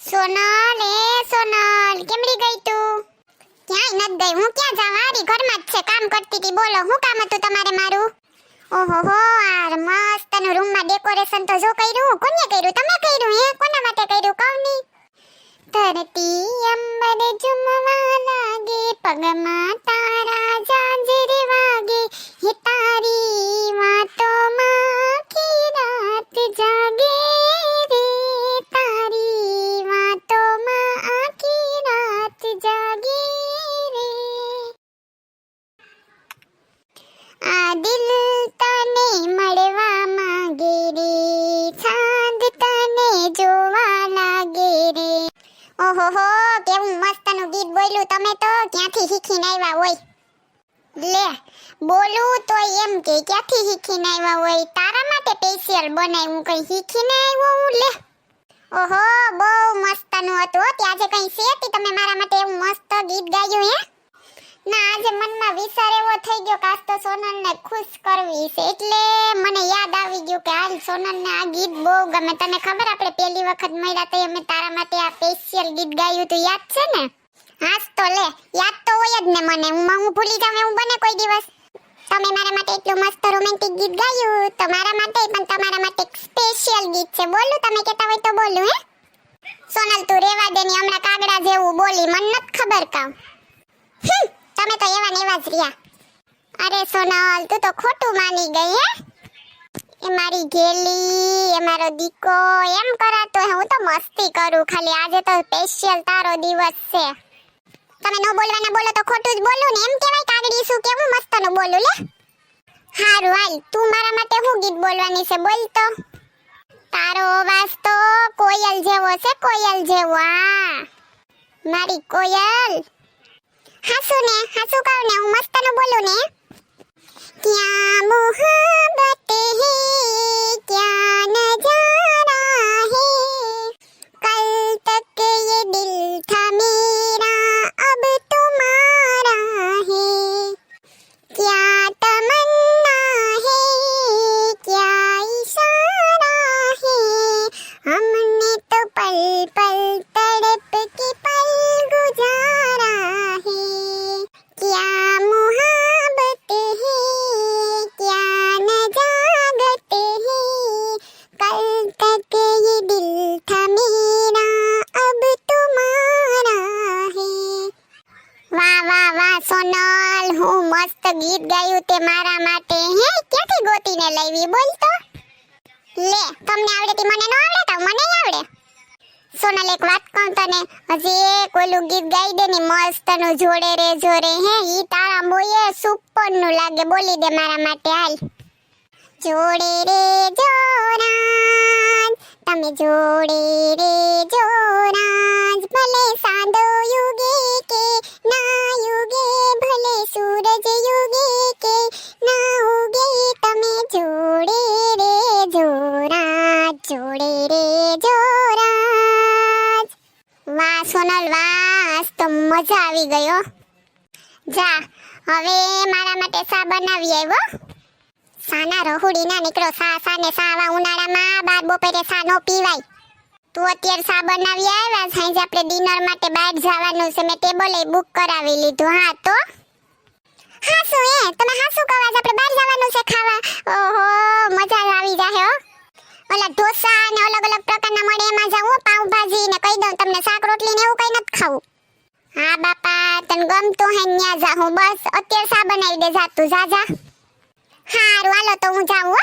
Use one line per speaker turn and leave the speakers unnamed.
સોનલ સોનલ કેમરી ગઈ તું? ક્યાંય નથી ગઈ. હું ક્યાં જાઉં? હારી ઘરમાં જ છે, કામ કરતી હતી. બોલો શું કામ હતું તમારે મારું? ઓહોહો, આ મસ્તનું રૂમમાં ડેકોરેશન તો જો કર્યું. કોને કર્યું? તમે કર્યું? હે કોના માટે કર્યું કહું ની? ધરતી અંબર ઝુમવા લાગે, પગમાં તારા ઝાંઝર વાગે, હે તારી વાતોમાં આખી રાત જાગે રે, તારી વાતોમાં આખી રાત જાગે રે. આ દિલ તને મળવા માંગે રે, ચાંદ તને જોવા લાગે રે. ઓહોહો, કેવું મસ્તનું ગીત બોલ્યું તમે તો. ક્યાંથી શીખીને આવ્યા હોય? લે, બોલું તો એમ કે ક્યાંથી શીખીને આવ્યા હોય? તારા માટે સ્પેશિયલ બનાવ્યું, કઈ શીખીને આવ્યો હું? લે, ઓહો, બહુ મસ્તનું હતું. ત્યાં જે કઈ છે તમે મારા માટે એવું મસ્ત ગીત ગાયું? હે ના, આજે મનમાં વિચાર એવો થઈ ગયો કે આજ તો સોનલને ખુશ કરવી છે, એટલે મને યાદ આવી ગયું કે હાલ સોનલને આ ગીત બહુ ગમે. તને ખબર આપણે પહેલી વખત મળ્યા તો અમે તારા માટે આ સ્પેશિયલ ગીત ગાયું હતું, યાદ છે ને? હાસ તો લે, યાદ તો હોય જ ને મને. હું ભૂલી જાઉં એવું બને કોઈ દિવસ? તમે મારા માટે એટલું મસ્ત રોમેન્ટિક ગીત ગાયું તો મારા માટે પણ તમારા માટે એક સ્પેશિયલ ગીત છે. બોલું? તમે કહેતા હોય તો બોલું? હે સોનલ, તું રેવા દે ની, હમણાં કાગડા જેવું બોલી, મને નથી ખબર કામ. તમે તો એવા ને એવા જ રહ્યા. અરે સોનલ, તું તો ખોટું માની ગઈ. હે એ મારી ઘેલી, એ મારો દીકો, એમ કરાતો હું તો મસ્તી કરું ખાલી. આજે તો સ્પેશિયલ તારો દિવસ છે. તમે નો બોલવાના બોલો તો ખોટું જ બોલું ને, એમ કહેવાય કાગડી શું કેવું મસ્તનું બોલું. લે હારું, હાલ તું મારા માટે શું ગીત બોલવાની છે? બોલ તો. તારો અવાજ તો કોયલ જેવો છે, કોયલ જેવો. આ મારી કોયલ. હાસુ ને, હાસુ કહું ને, હું મસ્તનું બોલું ને. ક્યાં મોહબ્બત હે, ક્યાં નજારા હે, કલ તક ये दिल था मेरा, अब तुम्हारा है, क्या तमन्ना है, क्या इशारा है, हमने तो पल पल तड़प के पल गुजारा है, क्या मोहब्बत है, क्या नजागत है, कल तक ये दिल था मेरा, अब तुम्हारा है. વાહ વાહ વાહ સોનલ, હું મસ્ત ગીત ગાયું તે મારા માટે. હે ક્યાંથી ગોતીને લાવી? બોલ તો. લે, તમને આવડે મને ન આવડે તો મને આવડે. સોનલ, એક વાત કહું તને, હજી એક ઓલું ગીત ગાઈ દે ને મસ્તનું, જોડે રે જોડે. હે ઈ તારા મોયે સુપરનું લાગે. બોલી દે મારા માટે, હાલ. જોડે રે જોરાજ, તમે જોડે રે જોરાજ, ભલે સાંદો યુગે કે ના યુગે, ભલે સૂરજ યુગે કે ના ઉગે, તમે જોડે રે જોરાજ, જોડે રે જોરાજ. વાહ સોનલ વાહ, આજ તો મજા આવી ગયો. જા હવે મારા માટે સા બનાવી આવ્યો. સાના રહોડી ના નીકળો. સા ને સાવા ઉનાળામાં બાર બપોરે સા નો પીવાય. તું અત્યારે સા બનાવી આવ્યા. સાંજે આપણે ડિનર માટે બહાર જવાનું છે. મેં ટેબલ બુક કરાવી લીધું. હા તો હાસુ તમે હાસુ કહો, આજ આપણે બહાર જવાનું છે ખાવા. ઓહો, મજા આવી જાહે હો. ઓલા ઢોસા ને અલગ અલગ પ્રકારના મળે, એમાં જાઉં પાવભાજી ને કહી દઉં તમને શાક રોટલી ને એવું કઈ નથી ખાવું. હા બાપા, તને ગમતું હે ન્યા જા. હું બસ અત્યારે સા બનાવી દે. જા તું, જા જા. હારું હાલો તો હું જાઉં હો.